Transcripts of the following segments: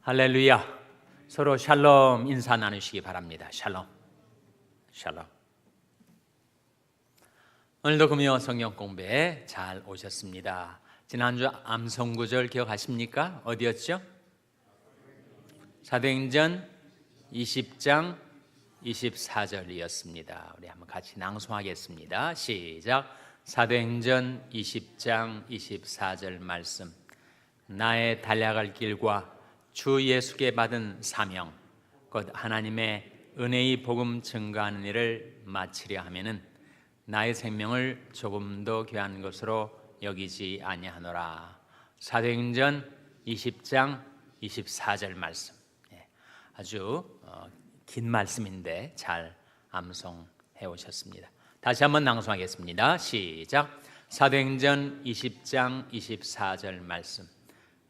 할렐루야. 서로 샬롬 인사 나누시기 바랍니다. 샬롬. 샬롬. 오늘도 금요 성경 공부에 잘 오셨습니다. 지난주 암송구절 기억하십니까? 어디였죠? 사도행전 20장 24절이었습니다. 우리 한번 같이 낭송하겠습니다. 시작. 사도행전 20장 24절 말씀. 나의 달려갈 길과 주 예수께 받은 사명, 곧 하나님의 은혜의 복음 증거하는 일을 마치려 하면은 나의 생명을 조금도 귀한 것으로 여기지 아니하노라. 사도행전 20장 24절 말씀. 아주 긴 말씀인데 잘 암송해 오셨습니다. 다시 한번 낭송하겠습니다. 시작. 사도행전 20장 24절 말씀.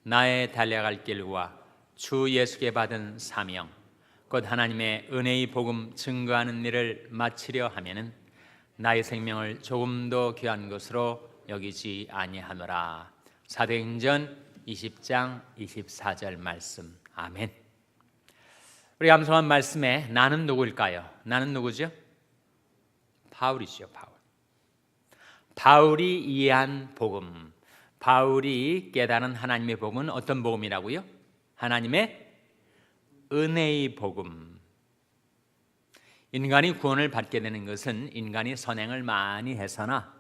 나의 달려갈 길과 주 예수께 받은 사명, 곧 하나님의 은혜의 복음 증거하는 일을 마치려 하면은 나의 생명을 조금도 귀한 것으로 여기지 아니하노라. 사도행전 20장 24절 말씀. 아멘. 우리 암송한 말씀에 나는 누구일까요? 나는 누구죠? 바울이죠. 바울이 이해한 복음, 바울이 깨달은 하나님의 복음은 어떤 복음이라고요? 하나님의 은혜의 복음. 인간이 구원을 받게 되는 것은 인간이 선행을 많이 해서나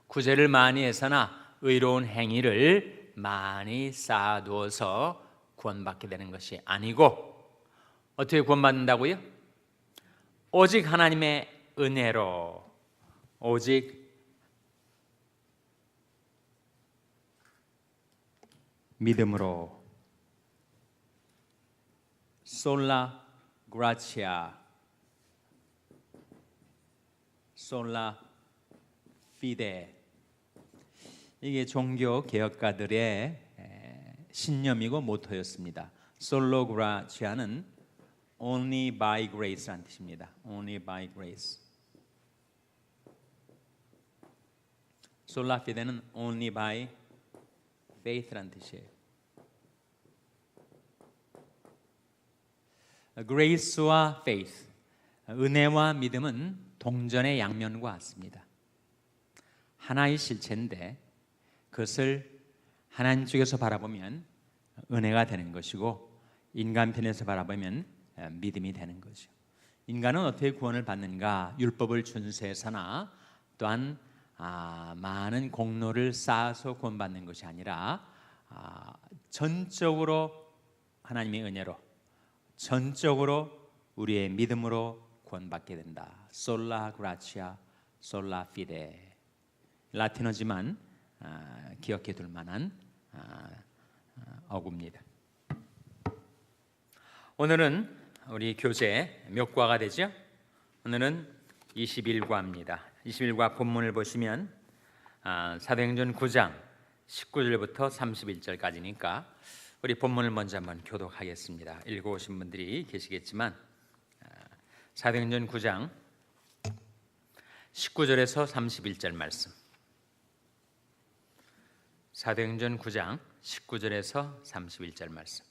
구제를 많이 해서나 의로운 행위를 많이 쌓아두어서 구원받게 되는 것이 아니고 어떻게 구원받는다고요? 오직 하나님의 은혜로, 오직 믿음으로. 솔라 그라치아, 솔라 피데. 이게 종교 개혁가들의 신념이고 모토였습니다. 솔로 그라치아는 only by grace라는 뜻입니다. only by grace. 솔라 피데는 only by faith라는 뜻이에요. grace와 faith, 은혜와 믿음은 동전의 양면과 같습니다. 하나의 실체인데 그것을 하나님 쪽에서 바라보면 은혜가 되는 것이고 인간 편에서 바라보면 믿음이 되는 거죠. 인간은 어떻게 구원을 받는가? 율법을 준수해서나 또한 많은 공로를 쌓아서 구원받는 것이 아니라 전적으로 하나님의 은혜로, 전적으로 우리의 믿음으로 구원받게 된다. 솔라 그라치아, 솔라 피데. 라틴어지만 기억해 둘 만한 어구입니다. 오늘은 우리 교재 몇 과가 되죠? 오늘은 21과입니다. 21과 본문을 보시면 사도행전 9장 19절부터 31절까지니까 우리 본문을 먼저 한번 교독하겠습니다. 읽어오신 분들이 계시겠지만 사도행전 9장 19절에서 31절 말씀. 사도행전 9장 19절에서 31절 말씀.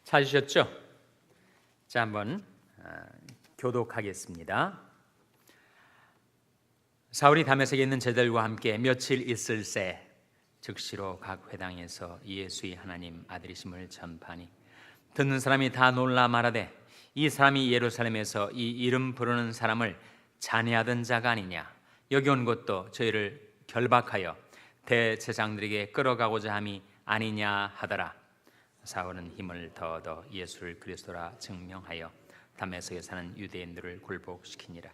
찾으셨죠? 자, 한번 교독하겠습니다. 사울이 다메섹에 있는 제자들과 함께 며칠 있을새 즉시로 각 회당에서 예수의 하나님 아들이심을 전파하니 듣는 사람이 다 놀라 말하되 이 사람이 예루살렘에서 이 이름 부르는 사람을 잔해하던 자가 아니냐. 여기 온 것도 저희를 결박하여 대제사장들에게 끌어가고자 함이 아니냐 하더라. 사울은 힘을 더 얻어 예수를 그리스도라 증명하여 다메섹에 사는 유대인들을 굴복시키니라.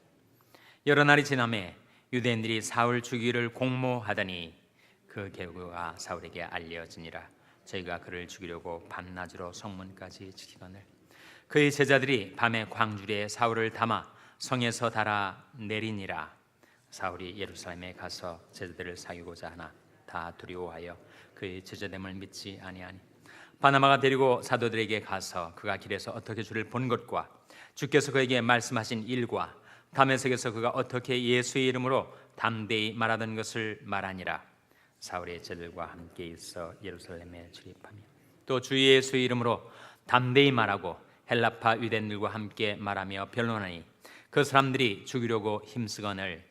여러 날이 지나매 유대인들이 사울 죽이기를 공모하더니 그 결과가 사울에게 알려지니라. 저희가 그를 죽이려고 밤낮으로 성문까지 지키거늘 그의 제자들이 밤에 광주리에 사울을 담아 성에서 달아 내리니라. 사울이 예루살렘에 가서 제자들을 사귀고자 하나 다 두려워하여 그의 제자됨을 믿지 아니하니 바나바가 데리고 사도들에게 가서 그가 길에서 어떻게 주를 본 것과 주께서 그에게 말씀하신 일과 다메섹에서 그가 어떻게 예수의 이름으로 담대히 말하던 것을 말하니라. 사울의 제들과 함께 있어 예루살렘에 출입하며 또 주 예수의 이름으로 담대히 말하고 헬라파 유대인들과 함께 말하며 변론하니 그 사람들이 죽이려고 힘쓰거늘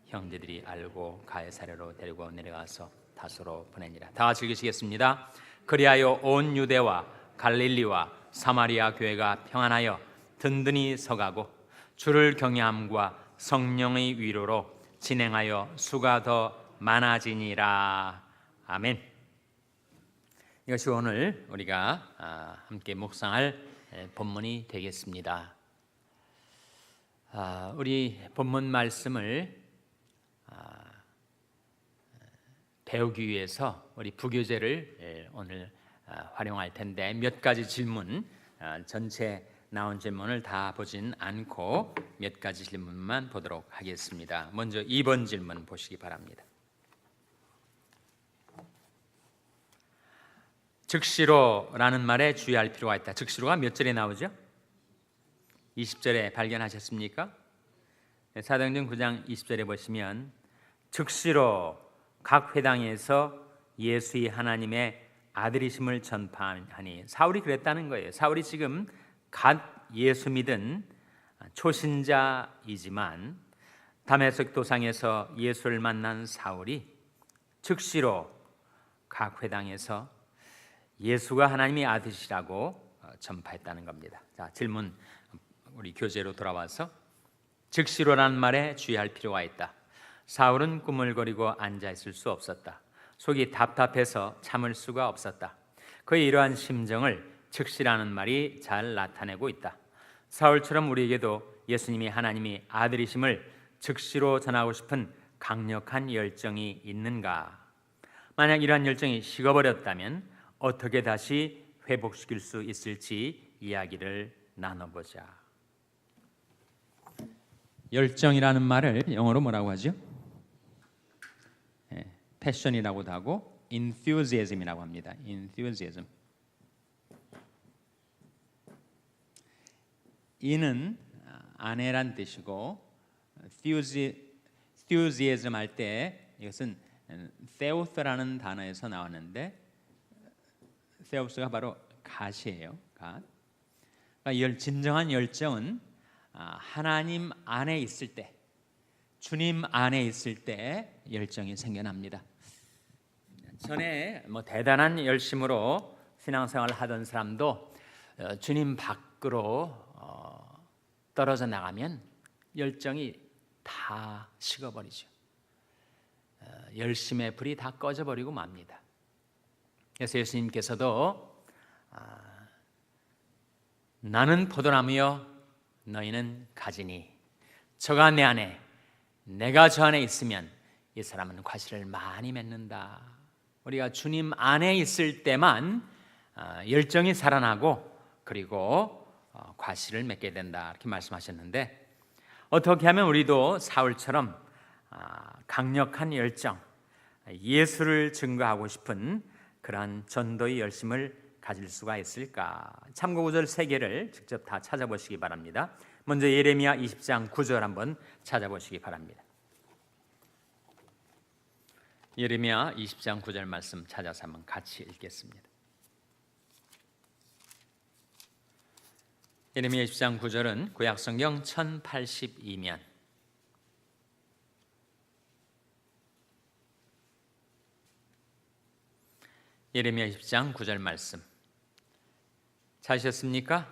형제들이 알고 가이사랴로 데리고 내려가서 다소로 보내니라. 다 같이 읽으시겠습니다. 그리하여 온 유대와 갈릴리와 사마리아 교회가 평안하여 든든히 서가고 주를 경외함과 성령의 위로로 진행하여 수가 더 많아지니라. 아멘. 이것이 오늘 우리가 함께 묵상할 본문이 되겠습니다. 우리 본문 말씀을 배우기 위해서 우리 부교재를 오늘 활용할 텐데 몇 가지 질문, 전체 나온 질문을 다 보진 않고 몇 가지 질문만 보도록 하겠습니다. 먼저 2번 질문 보시기 바랍니다. 즉시로라는 말에 주의할 필요가 있다. 즉시로가 몇 절에 나오죠? 20절에 발견하셨습니까? 사도행전 9장 20절에 보시면 즉시로 각 회당에서 예수의 하나님의 아들이심을 전파하니, 사울이 그랬다는 거예요. 사울이 지금 갓 예수 믿은 초신자이지만 다메섹 도상에서 예수를 만난 사울이 즉시로 각 회당에서 예수가 하나님의 아들이시라고 전파했다는 겁니다. 자, 질문 우리 교재로 돌아와서 즉시로라는 말에 주의할 필요가 있다. 사울은 꾸물거리고 앉아 있을 수 없었다. 속이 답답해서 참을 수가 없었다. 그의 이러한 심정을 즉시라는 말이 잘 나타내고 있다. 사울처럼 우리에게도 예수님이 하나님의 아들이심을 즉시로 전하고 싶은 강력한 열정이 있는가? 만약 이러한 열정이 식어버렸다면 어떻게 다시 회복시킬 수 있을지 이야기를 나눠보자. 열정이라는 말을 영어로 뭐라고 하죠? 패션이라고도 하고 enthusiasm이라고 합니다. enthusiasm. 이는 아내란 뜻이고 enthusiasm 할 때 이것은 theos라는 단어에서 나왔는데 theos가 바로 갓이에요. 갓. 그러니까 진정한 열정은 하나님 안에 있을 때, 주님 안에 있을 때 열정이 생겨납니다. 전에 대단한 열심으로 신앙생활을 하던 사람도 주님 밖으로 떨어져 나가면 열정이 다 식어버리죠. 열심의 불이 다 꺼져버리고 맙니다. 그래서 예수님께서도 나는 포도나무여 너희는 가지니 저가 내 안에 내가 저 안에 있으면 이 사람은 과실을 많이 맺는다. 우리가 주님 안에 있을 때만 열정이 살아나고 그리고 과실을 맺게 된다 이렇게 말씀하셨는데, 어떻게 하면 우리도 사울처럼 강력한 열정, 예수를 증거하고 싶은 그러한 전도의 열심을 가질 수가 있을까? 참고구절 3개를 직접 다 찾아보시기 바랍니다. 먼저 예레미야 20장 9절 한번 찾아보시기 바랍니다. 예레미야 20장 9절 말씀 찾아서 한번 같이 읽겠습니다. 예레미야 20장 9절은 구약성경 1082면 예레미야 20장 9절 말씀 찾으셨습니까?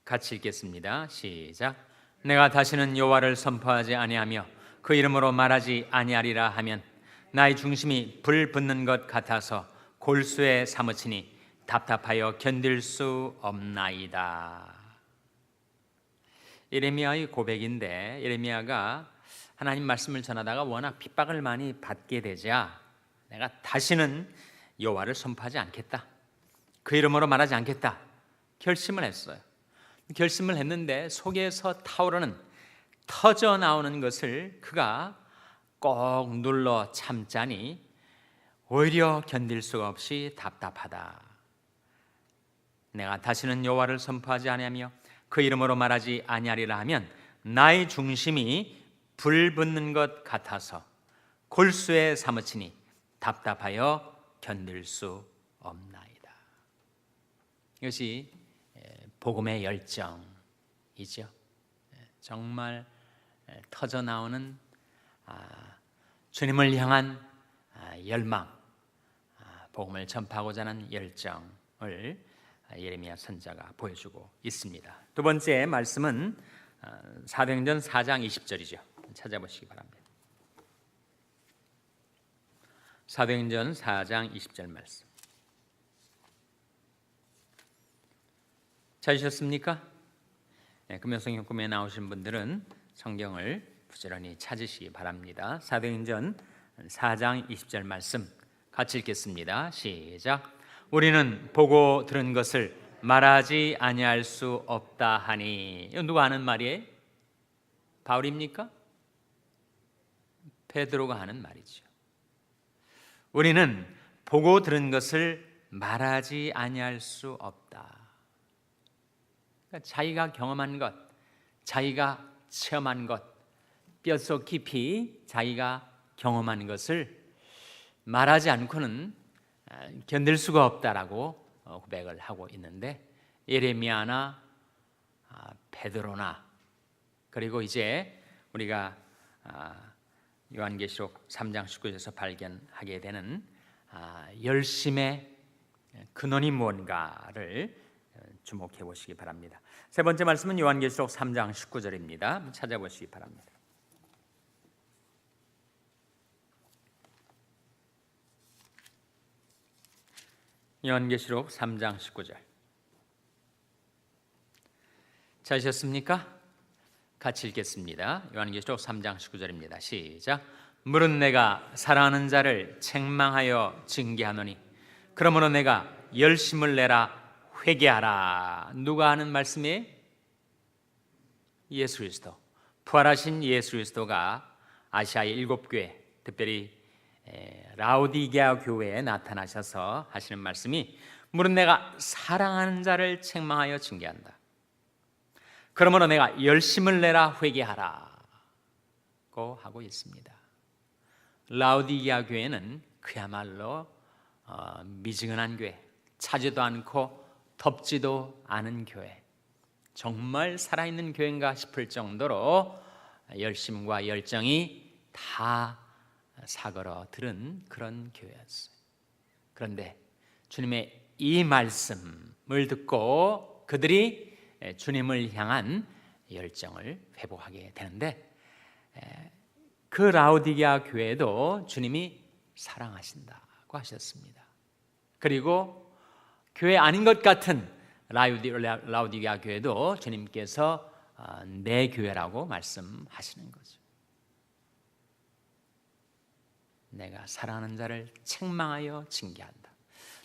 같이 읽겠습니다. 시작. 내가 다시는 여호와를 선포하지 아니하며 그 이름으로 말하지 아니하리라 하면 나의 중심이 불 붙는 것 같아서 골수에 사무치니 답답하여 견딜 수 없나이다. 예레미야의 고백인데, 예레미야가 하나님 말씀을 전하다가 워낙 핍박을 많이 받게 되자 내가 다시는 여호와를 선포하지 않겠다, 그 이름으로 말하지 않겠다 결심을 했어요. 결심을 했는데 속에서 타오르는, 터져 나오는 것을 그가 꼭 눌러 참자니 오히려 견딜 수가 없이 답답하다. 내가 다시는 여호와를 선포하지 아니하며 그 이름으로 말하지 아니하리라 하면 나의 중심이 불 붙는 것 같아서 골수에 사무치니 답답하여 견딜 수 없나이다. 이것이 복음의 열정이죠. 정말 터져 나오는 주님을 향한 열망, 복음을 전파하고자 하는 열정을 예레미야 선지자가 보여주고 있습니다. 두 번째 말씀은 사도행전 4장 20절이죠. 찾아보시기 바랍니다. 사도행전 4장 20절 말씀. 찾으셨습니까? 금요성경 꿈에 나오신 분들은 성경을 부지런히 찾으시기 바랍니다. 사도행전 4장 20절 말씀 같이 읽겠습니다. 시작. 우리는 보고 들은 것을 말하지 아니할 수 없다 하니. 이거 누가 하는 말이에요? 바울입니까? 베드로가 하는 말이죠. 우리는 보고 들은 것을 말하지 아니할 수 없다. 그러니까 자기가 경험한 것, 자기가 체험한 것, 뼛속 깊이 자기가 경험한 것을 말하지 않고는 견딜 수가 없다라고 고백을 하고 있는데, 예레미야나 베드로나 그리고 이제 우리가 요한계시록 3장 19절에서 발견하게 되는 열심의 근원이 뭔가를 주목해 보시기 바랍니다. 세 번째 말씀은 요한계시록 3장 19절입니다. 찾아보시기 바랍니다. 요한계시록 3장 19절. 찾으셨습니까? 같이 읽겠습니다. 요한계시록 3장 19절입니다. 시작. 물은 내가 사랑하는 자를 책망하여 징계하노니 그러므로 내가 열심을 내라 회개하라. 누가 하는 말씀이에요? 예수 그리스도. 부활하신 예수 그리스도가 아시아의 7교회, 특별히 라오디게아 교회에 나타나셔서 하시는 말씀이 물은 내가 사랑하는 자를 책망하여 징계한다. 그러므로 내가 열심을 내라 회개하라고 하고 있습니다. 라오디게아 교회는 그야말로 미지근한 교회, 차지도 않고 덥지도 않은 교회, 정말 살아있는 교회인가 싶을 정도로 열심과 열정이 다 사그러들은 그런 교회였어요. 그런데 주님의 이 말씀을 듣고 그들이 주님을 향한 열정을 회복하게 되는데, 그 라오디게아 교회도 주님이 사랑하신다고 하셨습니다. 그리고 교회 아닌 것 같은 라오디게아 교회도 주님께서 내 교회라고 말씀하시는 거죠. 내가 사랑하는 자를 책망하여 징계한다.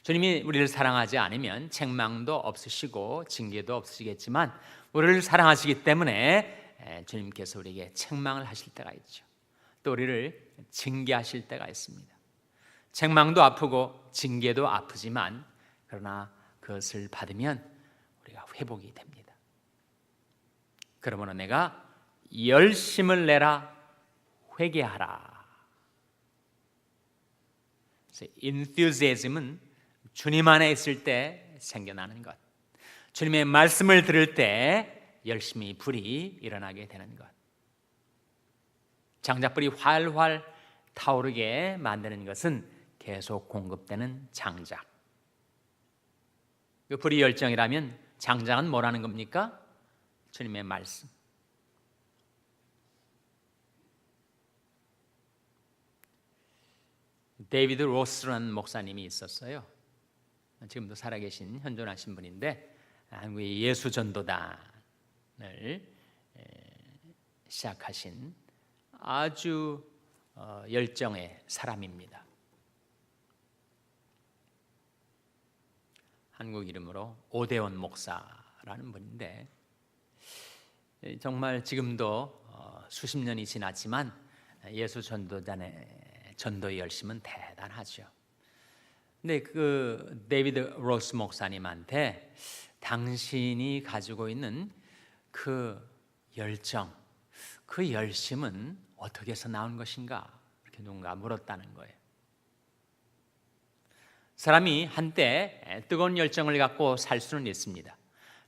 주님이 우리를 사랑하지 않으면 책망도 없으시고 징계도 없으시겠지만, 우리를 사랑하시기 때문에 주님께서 우리에게 책망을 하실 때가 있죠. 또 우리를 징계하실 때가 있습니다. 책망도 아프고 징계도 아프지만, 그러나 그것을 받으면 우리가 회복이 됩니다. 그러므로 내가 열심을 내라 회개하라. enthusiasm은 주님 안에 있을 때 생겨나는 것, 주님의 말씀을 들을 때 열심히 불이 일어나게 되는 것, 장작불이 활활 타오르게 만드는 것은 계속 공급되는 장작. 그 불이 열정이라면 장작은 뭐라는 겁니까? 주님의 말씀. 데이비드 로스라는 목사님이 있었어요. 지금도 살아계신 현존하신 분인데, 한국의 예수전도단을 시작하신 아주 열정의 사람입니다. 한국 이름으로 오대원 목사라는 분인데, 정말 지금도 수십 년이 지났지만 예수전도단의 전도의 열심은 대단하죠. 근데 그 데이비드 로스 목사님한테 당신이 가지고 있는 그 열정, 그 열심은 어떻게 해서 나온 것인가? 이렇게 이렇게 누군가 물었다는 거예요. 사람이 한때 뜨거운 열정을 갖고 살 수는 있습니다.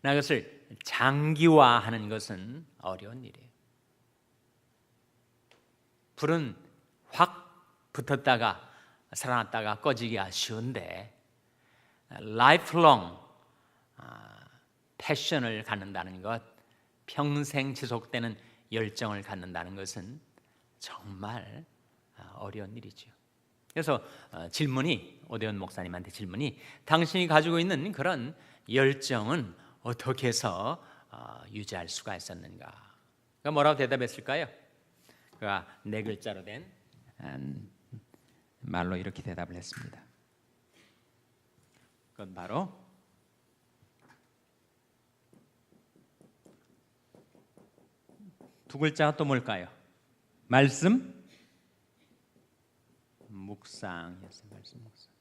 그러나 그것을 장기화하는 것은 어려운 일이에요. 불은 확 붙었다가 살아났다가 꺼지기가 쉬운데 lifelong 패션을 갖는다는 것, 평생 지속되는 열정을 갖는다는 것은 정말 어려운 일이죠. 그래서 오대원 목사님한테 질문이, 당신이 가지고 있는 그런 열정은 어떻게 해서 유지할 수가 있었는가? 그러니까 뭐라고 대답했을까요? 그가 네 글자로 된 말로 이렇게 대답을 했습니다. 그건 바로 두 글자가 또 뭘까요? 말씀, 묵상이었어요. 말씀, 묵상.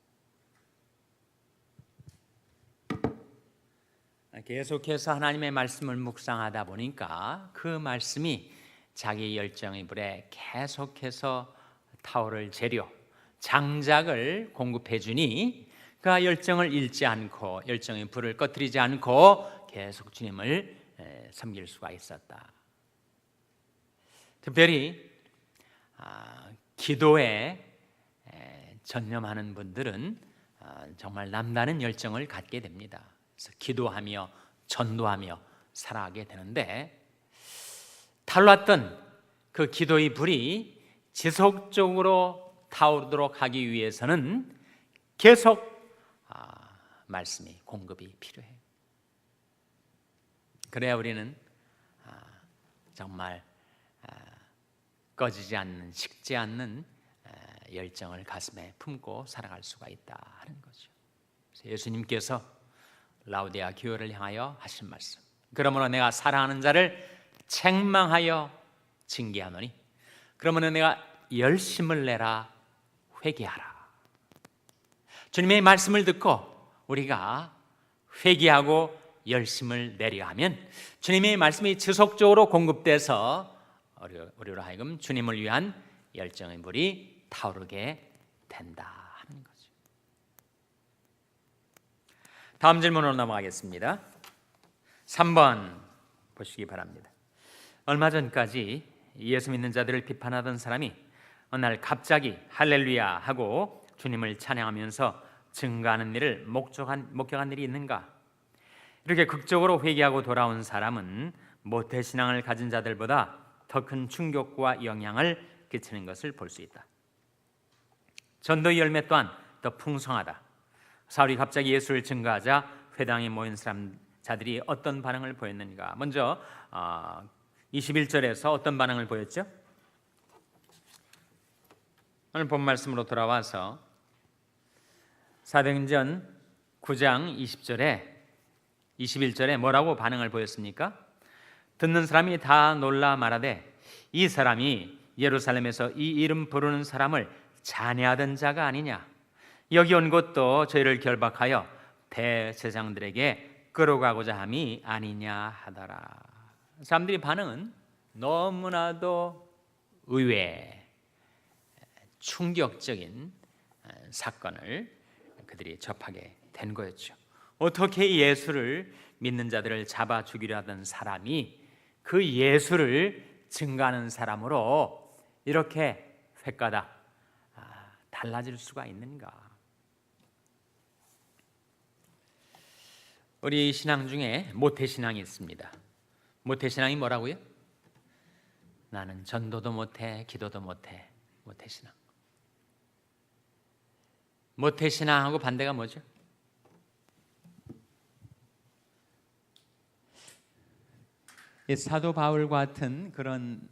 계속해서 하나님의 말씀을 묵상하다 보니까 그 말씀이 자기 열정의 불에 계속해서 타오를 재료, 장작을 공급해 주니 그가 열정을 잃지 않고 열정의 불을 꺼뜨리지 않고 계속 주님을 섬길 수가 있었다. 특별히 기도에 전념하는 분들은 정말 남다른 열정을 갖게 됩니다. 그래서 기도하며 전도하며 살아가게 되는데, 탈났던 그 기도의 불이 지속적으로 타오르도록 하기 위해서는 계속 말씀이 공급이 필요해요. 그래야 우리는 정말 꺼지지 않는, 식지 않는 열정을 가슴에 품고 살아갈 수가 있다 하는 거죠. 그래서 예수님께서 라우디아 교회를 향하여 하신 말씀, 그러므로 내가 사랑하는 자를 책망하여 징계하노니 그러므로 내가 열심을 내라 회개하라. 주님의 말씀을 듣고 우리가 회개하고 열심을 내려 하면 주님의 말씀이 지속적으로 공급돼서 우리로 하여금 주님을 위한 열정의 불이 타오르게 된다 하는 거죠. 다음 질문으로 넘어가겠습니다. 3번 보시기 바랍니다. 얼마 전까지 예수 믿는 자들을 비판하던 사람이 어느 날 갑자기 할렐루야 하고 주님을 찬양하면서 증거하는 일을 목격한 일이 있는가? 이렇게 극적으로 회개하고 돌아온 사람은 모태신앙을 가진 자들보다 더 큰 충격과 영향을 끼치는 것을 볼 수 있다. 전도의 열매 또한 더 풍성하다. 사울이 갑자기 예수를 증거하자 회당에 모인 자들이 어떤 반응을 보였는가? 먼저 21절에서 어떤 반응을 보였죠? 오늘 본 말씀으로 돌아와서 사도행전 9장 20절에 21절에 뭐라고 반응을 보였습니까? 듣는 사람이 다 놀라 말하되 이 사람이 예루살렘에서 이 이름 부르는 사람을 찬양하던 자가 아니냐? 여기 온 것도 저희를 결박하여 대제사장들에게 끌어가고자 함이 아니냐 하더라. 사람들의 반응은 너무나도 의외, 충격적인 사건을 그들이 접하게 된 거였죠. 어떻게 예수를 믿는 자들을 잡아 죽이려 하던 사람이 그 예수를 증거하는 사람으로 이렇게 횟가닥 달라질 수가 있는가? 우리 신앙 중에 모태신앙이 있습니다. 모태신앙이 뭐라고요? 나는 전도도 못해, 기도도 못해. 모태신앙. 모태신앙하고 반대가 뭐죠? 사도 바울 같은 그런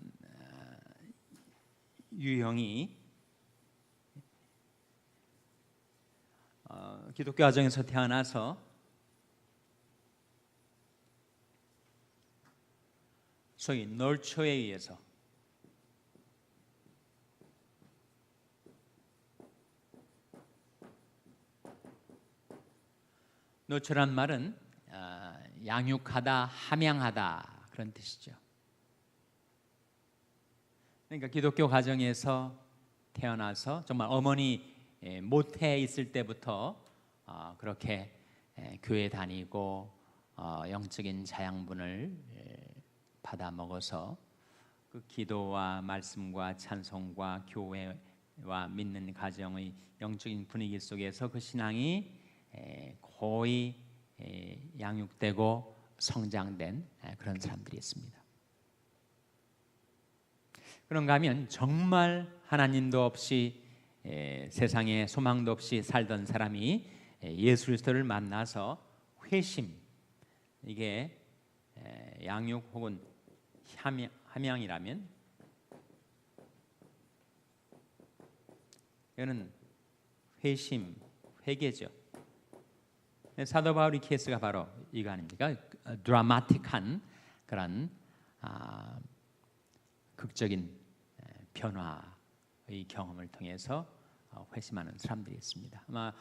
유형이 기독교 가정에서 태어나서 소위 널처에 의해서 널처란 말은 양육하다, 함양하다 그런 뜻이죠. 그러니까 기독교 가정에서 태어나서 정말 어머니 모태에 있을 때부터 그렇게 교회 다니고 영적인 자양분을 받아 먹어서 그 기도와 말씀과 찬송과 교회와 믿는 가정의 영적인 분위기 속에서 그 신앙이 거의 양육되고 성장된 그런 사람들이 있습니다. 그런가 하면 정말 하나님도 없이 세상에 소망도 없이 살던 사람이 예수 그리스도를 만나서 회심, 이게 양육 혹은 함양이라면 이거는 회심, 회개죠. 사도 바울의 케이스가 바로 이거 아닙니까? 드라마틱한 그런 극적인 변화의 경험을 통해서 회심하는 사람들이 있습니다. 아마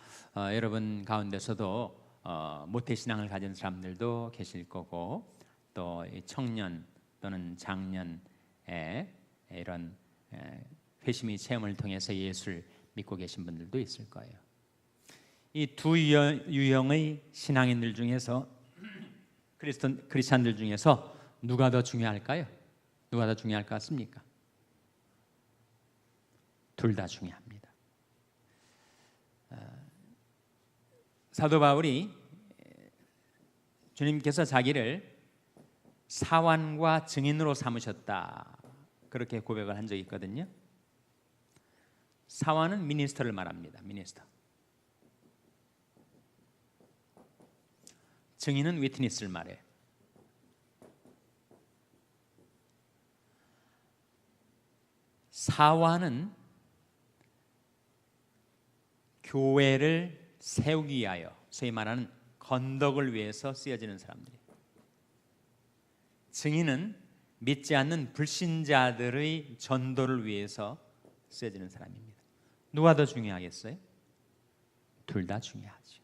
여러분 가운데서도 모태신앙을 가진 사람들도 계실 거고, 또 청년 또는 장년의 이런 회심의 체험을 통해서 예수를 믿고 계신 분들도 있을 거예요. 이 두 유형의 신앙인들 중에서 크리스찬들 중에서 누가 더 중요할까요? 누가 더 중요할 것 같습니까? 둘 다 중요합니다. 사도 바울이 주님께서 자기를 사환과 증인으로 삼으셨다, 그렇게 고백을 한 적이 있거든요. 사환은 미니스터를 말합니다. 미니스터. 증인은 위트니스를 말해요. 사환은 교회를 세우기 위하여, 소위 말하는 건덕을 위해서 쓰여지는 사람들이에요. 증인은 믿지 않는 불신자들의 전도를 위해서 쓰여지는 사람입니다. 누가 더 중요하겠어요? 둘 다 중요하죠.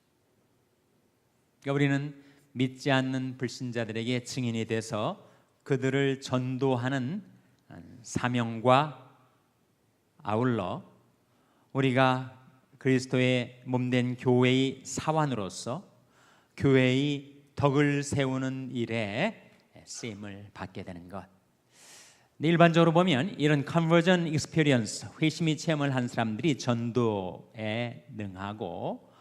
그러니까 우리는 믿지 않는 불신자들에게 증인이 돼서 그들을 전도하는 사명과 아울러 우리가 그리스도의 몸된 교회의 사환으로서 교회의 덕을 세우는 일에 쓰임을 받게 되는 것. 일반적으로 보면 이런 컨버전 익스피리언스, 회심의 체험을 한 사람들이 전도에 능하고,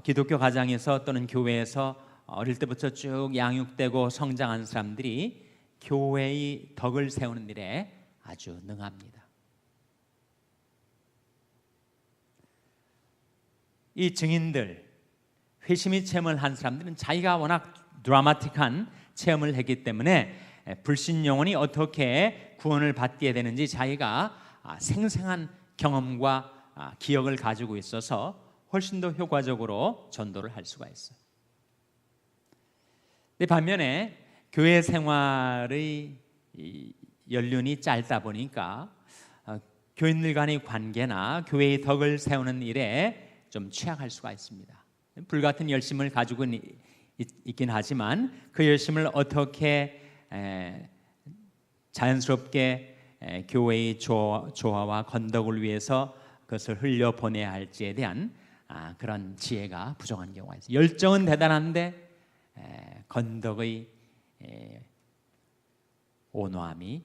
기독교 가정에서 또는 교회에서 어릴 때부터 쭉 양육되고 성장한 사람들이 교회의 덕을 세우는 일에 아주 능합니다. 이 증인들, 회심의 체험을 한 사람들은 자기가 워낙 드라마틱한 체험을 했기 때문에 불신 영혼이 어떻게 구원을 받게 되는지 자기가 생생한 경험과 기억을 가지고 있어서 훨씬 더 효과적으로 전도를 할 수가 있어요. 근데 반면에 교회 생활의 연륜이 짧다 보니까 교인들 간의 관계나 교회의 덕을 세우는 일에 좀 취약할 수가 있습니다. 불같은 열심을 가지고 있긴 하지만 그 열심을 어떻게 자연스럽게 교회의 조화와 건덕을 위해서 그것을 흘려보내야 할지에 대한 그런 지혜가 부족한 경우가 있어요. 열정은 대단한데 건덕의 온화함이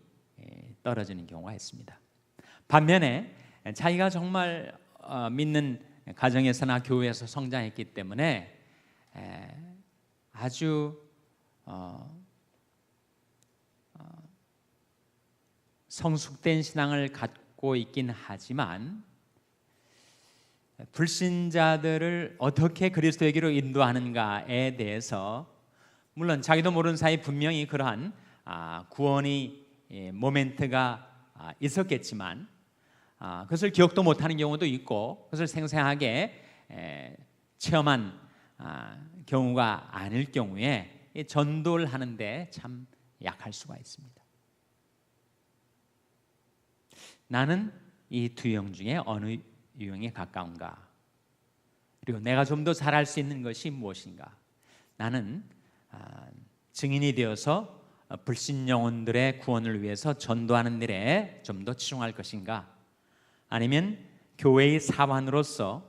떨어지는 경우가 있습니다. 반면에 자기가 정말 믿는 가정에서나 교회에서 성장했기 때문에 아주 성숙된 신앙을 갖고 있긴 하지만 불신자들을 어떻게 그리스도에게로 인도하는가에 대해서 물론 자기도 모르는 사이 분명히 그러한 구원의 모멘트가 있었겠지만 그것을 기억도 못하는 경우도 있고 그것을 생생하게 체험한 경우가 아닐 경우에 전도를 하는데 참 약할 수가 있습니다. 나는 이 두 유형 중에 어느 유형에 가까운가? 그리고 내가 좀 더 잘할 수 있는 것이 무엇인가? 나는 증인이 되어서 불신 영혼들의 구원을 위해서 전도하는 일에 좀 더 치중할 것인가? 아니면 교회의 사환으로서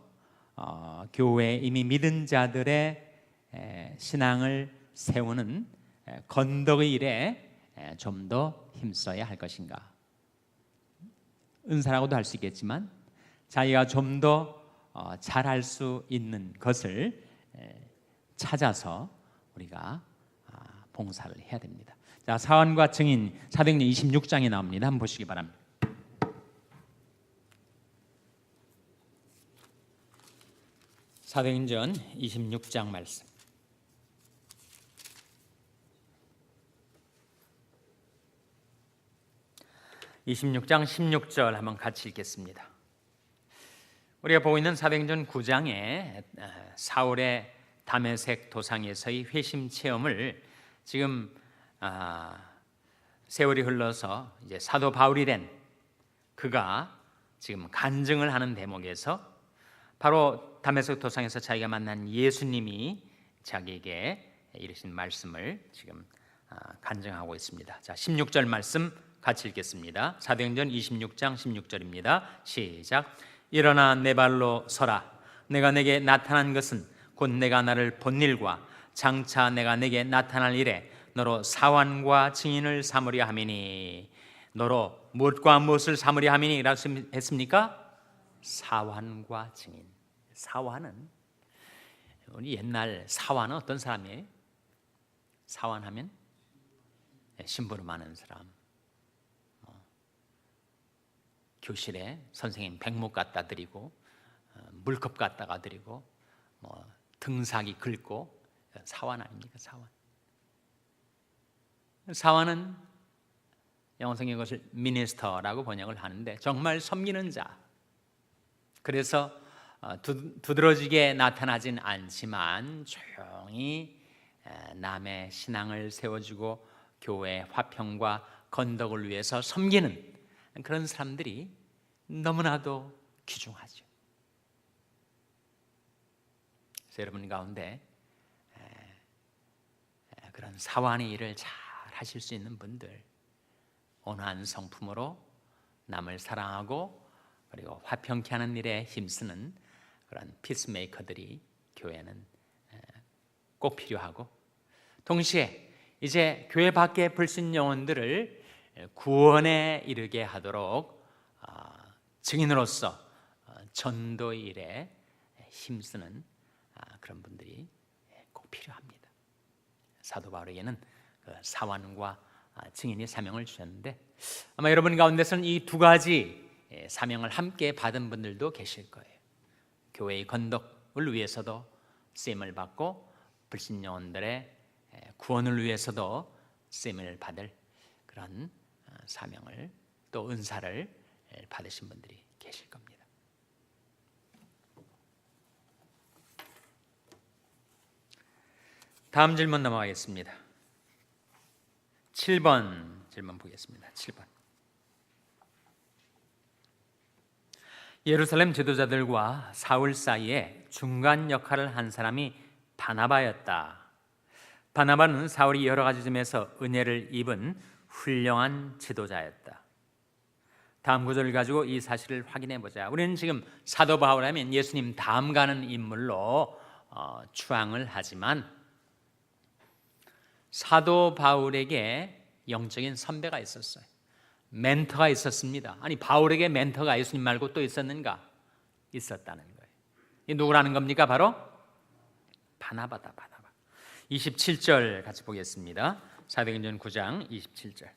교회에 이미 믿은 자들의 신앙을 세우는 건덕의 일에 좀 더 힘써야 할 것인가? 은사라고도 할 수 있겠지만 자기가 좀 더 잘할 수 있는 것을 찾아서 우리가 봉사를 해야 됩니다. 자, 사환과 증인 사도행전 26장에 나옵니다. 한번 보시기 바랍니다. 사도행전 26장 말씀. (26장 16절) 한번 같이 읽겠습니다. 우리가 보고 있는 사도행전 9장에 사울의 다메섹 도상에서의 회심 체험을 지금 세월이 흘러서 이제 사도 바울이 된 그가 지금 간증을 하는 대목에서 바로 다메섹 도상에서 자기가 만난 예수님이 자기에게 이르신 말씀을 지금 간증하고 있습니다. 자, 16절 말씀 같이 읽겠습니다. 사도행전 26장 16절입니다. 시작. 일어나 내 발로 서라. 내가 내게 나타난 것은 곧 내가 나를 본 일과 장차 내가 내게 나타날 일에 너로 사환과 증인을 삼으려 함이니. 너로 무엇과 무엇을 삼으려 함이니 라고 했습니까? 사환과 증인. 사환은 우리 옛날 사환은 어떤 사람이에요? 사환하면 심부름 많은 사람, 교실에 선생님 백목 갖다 드리고 물컵 갖다가 드리고 등사기 긁고 사환 아닙니까? 사환은 영어성경 이것을 미니스터라고 번역을 하는데 정말 섬기는 자. 그래서 두드러지게 나타나진 않지만 조용히 남의 신앙을 세워주고 교회의 화평과 건덕을 위해서 섬기는 그런 사람들이 너무나도 귀중하죠. 그래서 여러분 가운데 그런 사환의 일을 잘 하실 수 있는 분들, 온화한 성품으로 남을 사랑하고 그리고 화평케 하는 일에 힘쓰는 그런 피스메이커들이 교회는 꼭 필요하고, 동시에 이제 교회 밖의 불신 영혼들을 구원에 이르게 하도록 증인으로서 전도의 일에 힘쓰는 그런 분들이 꼭 필요합니다. 사도 바울에게는 그 사환과 증인의 사명을 주셨는데 아마 여러분 가운데서는 이 두 가지 사명을 함께 받은 분들도 계실 거예요. 교회의 건덕을 위해서도 쓰임을 받고 불신 영혼들의 구원을 위해서도 쓰임을 받을 그런 사명을 또 은사를 받으신 분들이 계실 겁니다. 다음 질문 넘어가겠습니다. 7번 질문 보겠습니다. 7번. 예루살렘 지도자들과 사울 사이에 중간 역할을 한 사람이 바나바였다. 바나바는 사울이 여러 가지 점에서 은혜를 입은 훌륭한 지도자였다. 다음 구절을 가지고 이 사실을 확인해 보자. 우리는 지금 사도 바울하면 예수님 다음 가는 인물로 추앙을 하지만 사도 바울에게 영적인 선배가 있었어요. 멘토가 있었습니다. 아니, 바울에게 멘토가 예수님 말고 또 있었는가? 있었다는 거예요. 이 누구라는 겁니까? 바로 바나바다. 바나바. 27절 같이 보겠습니다. 사도행전 9장 27절.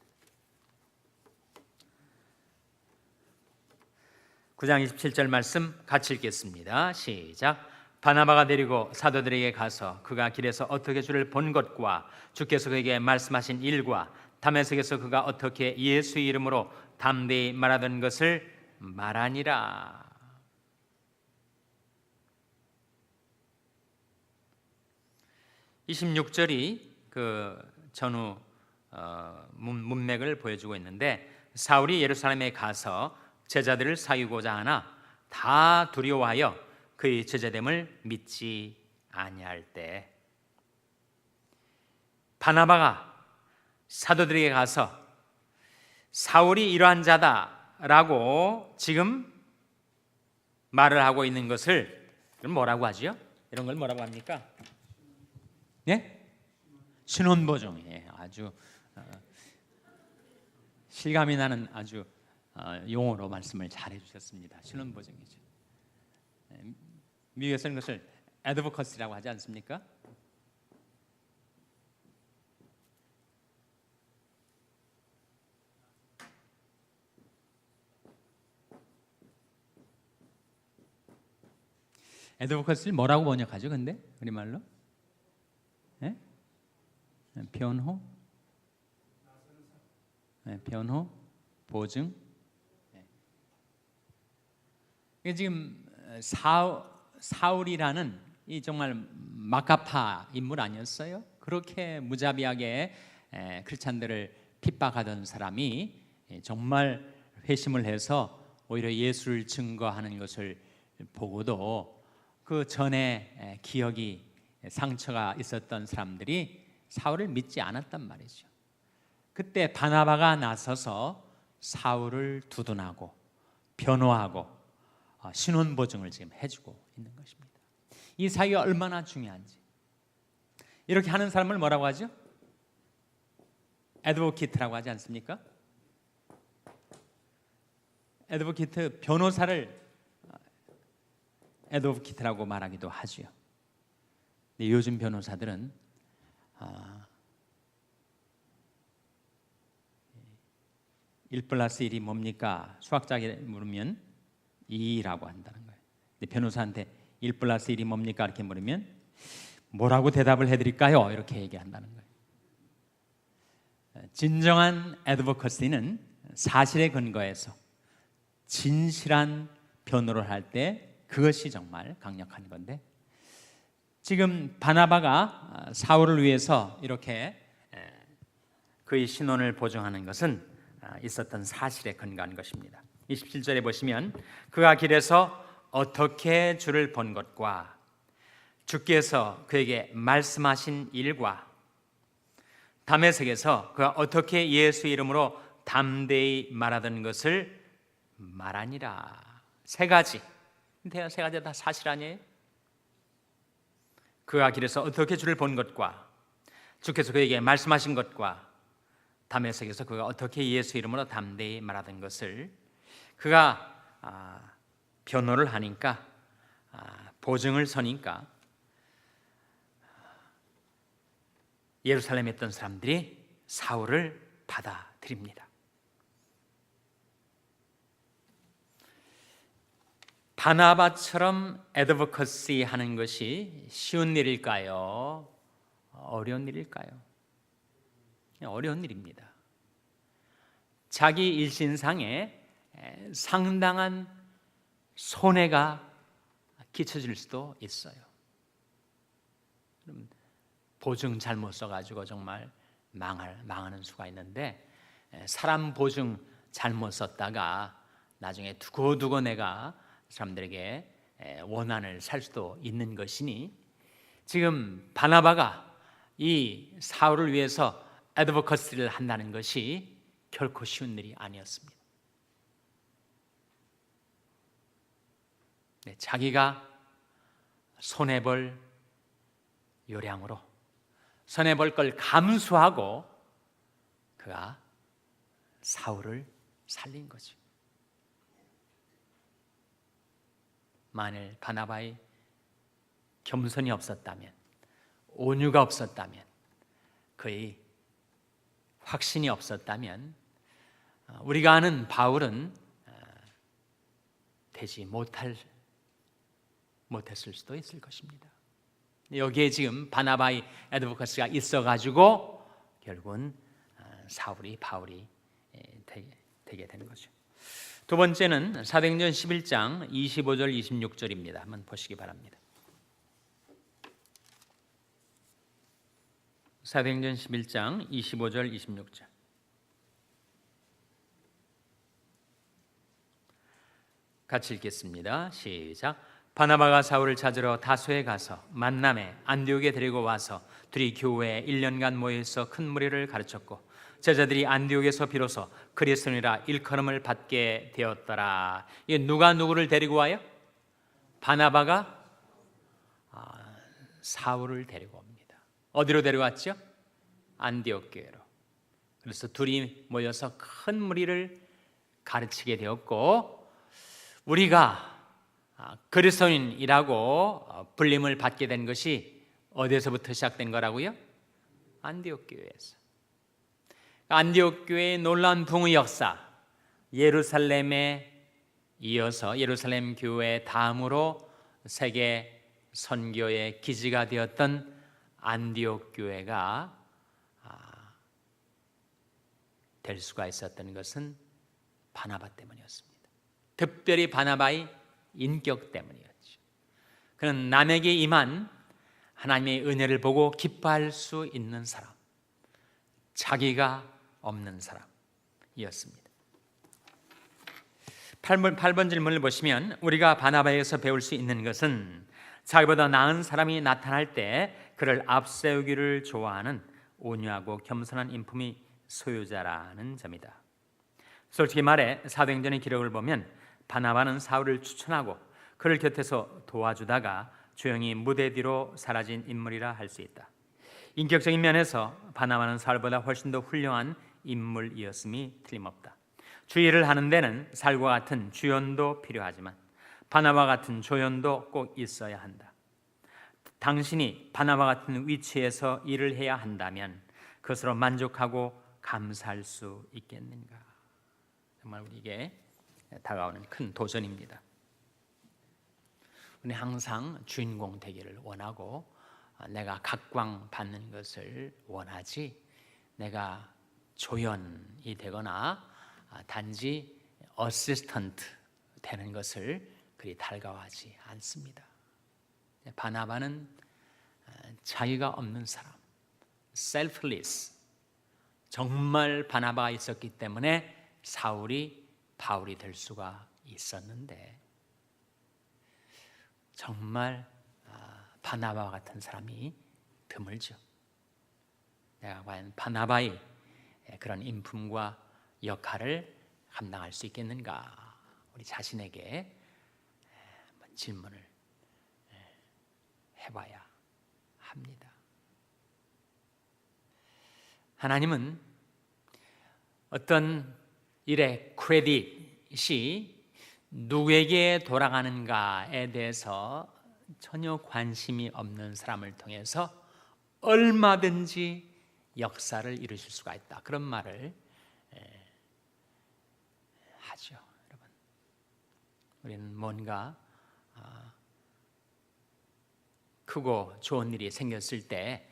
9장 27절 말씀 같이 읽겠습니다. 시작. 바나바가 데리고 사도들에게 가서 그가 길에서 어떻게 주를 본 것과 주께서 그에게 말씀하신 일과 다메섹에서 그가 어떻게 예수의 이름으로 담대히 말하던 것을 말하니라. (26절이) 그 전후 문맥을 보여주고 있는데, 사울이 예루살렘에 가서 제자들을 사귀고자 하나 다 두려워하여 그의 제자됨을 믿지 아니할 때 바나바가 사도들에게 가서 사울이 이러한 자다라고 지금 말을 하고 있는 것을 뭐라고 하지요? 이런 걸 뭐라고 합니까? 네? 신혼보증. 예, 아주 실감이 나는 아주 용어로 말씀을 잘 해주셨습니다. 신혼보증이죠. 미국에서는 그것을 애드보커시라고 하지 않습니까? 애드보커시를 뭐라고 번역하죠? 근데 우리말로? 네? 변호? 네, 변호? 보증? 네. 이게 지금 사울이라는 이 정말 막가파 인물 아니었어요? 그렇게 무자비하게 크리스찬들을 핍박하던 사람이 정말 회심을 해서 오히려 예수를 증거하는 것을 보고도 그 전에 기억이 상처가 있었던 사람들이 사울을 믿지 않았단 말이죠. 그때 바나바가 나서서 사울을 두둔하고 변호하고 신혼보증을 지금 해주고 있는 것입니다. 이 사이가 얼마나 중요한지. 이렇게 하는 사람을 뭐라고 하죠? 애드보키트라고 하지 않습니까? 애드보키트, 변호사를 애드보키트라고 말하기도 하죠. 근데 요즘 변호사들은 1+1이 뭡니까? 수학자에게 물으면 2라고 한다는 거예요. 근데 변호사한테 1+1이 뭡니까? 이렇게 물으면 뭐라고 대답을 해드릴까요? 이렇게 얘기한다는 거예요. 진정한 애드보커시는 사실에 근거해서 진실한 변호를 할 때 그것이 정말 강력한 건데, 지금 바나바가 사울을 위해서 이렇게 그의 신혼을 보증하는 것은 있었던 사실에 근거한 것입니다. 27절에 보시면 그가 길에서 어떻게 주를 본 것과 주께서 그에게 말씀하신 일과 다메섹에서 그가 어떻게 예수 이름으로 담대히 말하던 것을 말하니라. 세 가지 다 사실 아니에요? 그가 길에서 어떻게 주를 본 것과 주께서 그에게 말씀하신 것과 다메섹에서 그가 어떻게 예수 이름으로 담대히 말하던 것을 그가 변호를 하니까 보증을 서니까 예루살렘에 있던 사람들이 사울을 받아들입니다. 바나바처럼 애드보커시 하는 것이 쉬운 일일까요? 어려운 일일까요? 어려운 일입니다. 자기 일신상에 상당한 손해가 끼쳐질 수도 있어요. 보증 잘못 써가지고 정말 망하는 수가 있는데, 사람 보증 잘못 썼다가 나중에 두고두고 내가 사람들에게 원한을 살 수도 있는 것이니, 지금 바나바가 이 사울을 위해서 애드보커시를 한다는 것이 결코 쉬운 일이 아니었습니다. 자기가 손해볼 요량으로 손해볼 걸 감수하고 그가 사울을 살린 거죠. 만일 바나바의 겸손이 없었다면, 온유가 없었다면, 그의 확신이 없었다면 우리가 아는 바울은 되지 못했을 수도 있을 것입니다. 여기에 지금 바나바의 애드보커시가 있어가지고 결국은 바울이 되게 되는 거죠. 두 번째는 사도행전 11장 25절 26절입니다. 한번 보시기 바랍니다. 사도행전 11장 25절 26절. 같이 읽겠습니다. 시작. 바나바가 사울을 찾으러 다소에 가서 만남에 안디옥에 데리고 와서 둘이 교회에 1년간 모여서 큰 무리를 가르쳤고, 제자들이 안디옥에서 비로소 그리스도인이라 일컬음을 받게 되었더라. 이게 누가 누구를 데리고 와요? 바나바가 사울을 데리고 옵니다. 어디로 데려왔죠? 안디옥 교회로. 그래서 둘이 모여서 큰 무리를 가르치게 되었고, 우리가 그리스도인이라고 불림을 받게 된 것이 어디에서부터 시작된 거라고요? 안디옥 교회에서. 안디옥 교회의 놀라운 붕의 역사, 예루살렘에 이어서 예루살렘 교회 다음으로 세계 선교의 기지가 되었던 안디옥 교회가 될 수가 있었던 것은 바나바 때문이었습니다. 특별히 바나바의 인격 때문이었죠. 그는 남에게 임한 하나님의 은혜를 보고 기뻐할 수 있는 사람, 자기가 없는 사람이었습니다. 8번 질문을 보시면, 우리가 바나바에게서 배울 수 있는 것은 자기보다 나은 사람이 나타날 때 그를 앞세우기를 좋아하는 온유하고 겸손한 인품이 소유자라는 점이다. 솔직히 말해 사도행전의 기록을 보면 바나바는 사울을 추천하고 그를 곁에서 도와주다가 조용히 무대 뒤로 사라진 인물이라 할 수 있다. 인격적인 면에서 바나바는 사울보다 훨씬 더 훌륭한 인물이었음이 틀림없다. 주의를 하는 데는 사울과 같은 주연도 필요하지만 바나바 같은 조연도 꼭 있어야 한다. 당신이 바나바 같은 위치에서 일을 해야 한다면 그것으로 만족하고 감사할 수 있겠는가? 정말 우리에게 다가오는 큰 도전입니다. 우리는 항상 주인공 되기를 원하고 내가 각광받는 것을 원하지, 내가 조연이 되거나 단지 어시스턴트 되는 것을 그리 달가워하지 않습니다. 바나바는 자기가 없는 사람, selfless, 정말 바나바가 있었기 때문에 사울이 바울이 될 수가 있었는데, 정말 바나바와 같은 사람이 드물죠. 내가 과연 바나바의 그런 인품과 역할을 감당할 수 있겠는가? 우리 자신에게 한번 질문을 해봐야 합니다. 하나님은 어떤 일의 크레딧이 누구에게 돌아가는가에 대해서 전혀 관심이 없는 사람을 통해서 얼마든지 역사를 이루실 수가 있다, 그런 말을 하죠. 여러분, 우리는 뭔가 크고 좋은 일이 생겼을 때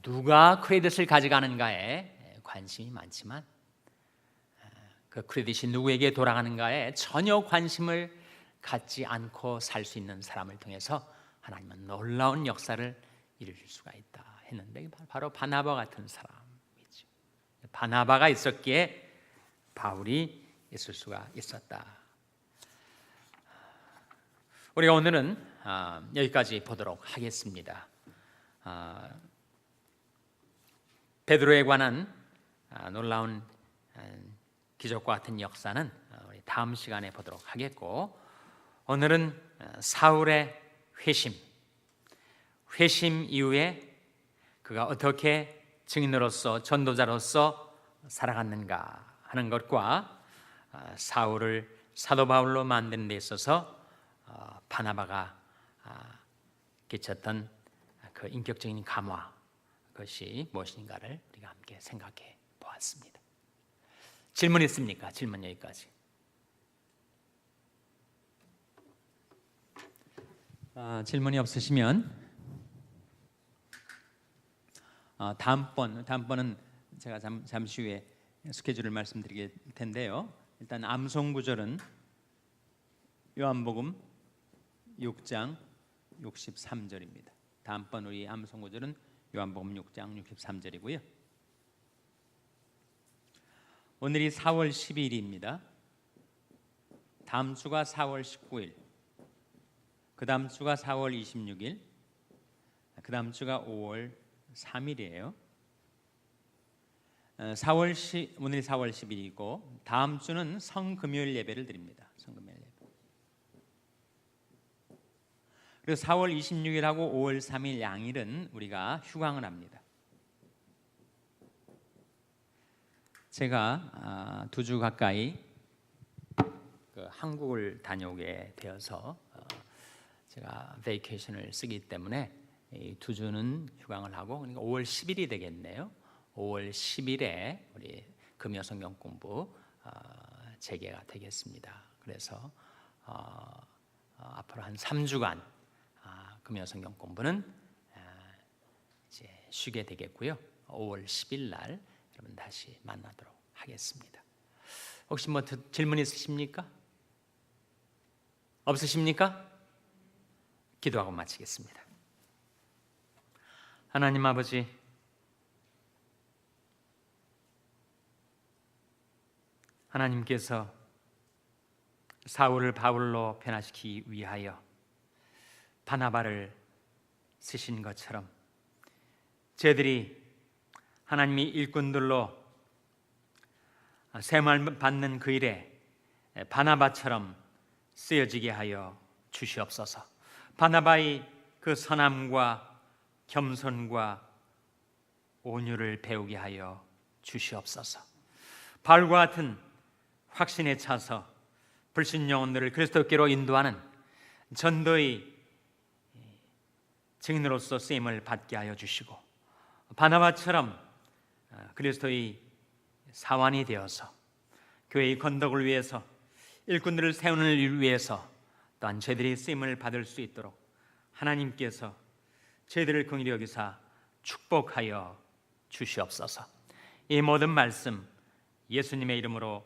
누가 크레딧을 가져가는가에 관심이 많지만 그 크레딧이 누구에게 돌아가는가에 전혀 관심을 갖지 않고 살 수 있는 사람을 통해서 하나님은 놀라운 역사를 이루실 수가 있다 했는데, 바로 바나바 같은 사람이죠. 바나바가 있었기에 바울이 있을 수가 있었다. 우리가 오늘은 여기까지 보도록 하겠습니다. 베드로에 관한 놀라운 기적과 같은 역사는 우리 다음 시간에 보도록 하겠고, 오늘은 사울의 회심 이후에 그가 어떻게 증인으로서 전도자로서 살아갔는가 하는 것과 사울을 사도 바울로 만드는 데 있어서 바나바가 끼쳤던 그 인격적인 감화, 그것이 무엇인가를 우리가 함께 생각해 보았습니다. 질문 있습니까? 질문 여기까지. 질문이 없으시면 다음번은 제가 잠시 후에 스케줄을 말씀드릴 텐데요. 일단 암송 구절은 요한복음 6장 63절입니다. 다음번 우리 암송 구절은 요한복음 6장 63절이고요. 오늘이 4월 12일입니다. 다음 주가 4월 19일, 그 다음 주가 4월 26일, 그 다음 주가 5월 3일이에요. 오늘이 4월 10일이고 다음 주는 성금요일 예배를 드립니다. 성금요일 예배. 그리고 4월 26일하고 5월 3일 양일은 우리가 휴강을 합니다. 제가 2주 가까이 한국을 다녀오게 되어서 제가 베이케이션을 쓰기 때문에 이 2주는 휴강을 하고, 그러니까 5월 10일이 되겠네요. 5월 10일에 우리 금요성경 공부 재개가 되겠습니다. 그래서 앞으로 한 3주간 금요성경 공부는 이제 쉬게 되겠고요. 5월 10일 날 여러분 다시 만나도록 하겠습니다. 혹시 뭐 질문 있으십니까? 없으십니까? 기도하고 마치겠습니다. 하나님 아버지, 하나님께서 사울을 바울로 변화시키기 위하여 바나바를 쓰신 것처럼 저희들이 하나님이 일꾼들로 세말 받는 그 일에 바나바처럼 쓰여지게 하여 주시옵소서. 바나바의 그 선함과 겸손과 온유를 배우게 하여 주시옵소서. 바울과 같은 확신에 차서 불신 영혼들을 그리스도께로 인도하는 전도의 증인으로서 쓰임을 받게 하여 주시고, 바나바처럼 그리스도의 사환이 되어서 교회의 건덕을 위해서, 일꾼들을 세우는 일을 위해서 또한 저희들이 쓰임을 받을 수 있도록 하나님께서 저희들을 긍휼히 여기사 축복하여 주시옵소서. 이 모든 말씀 예수님의 이름으로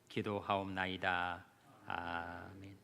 기도하옵나이다. 아멘.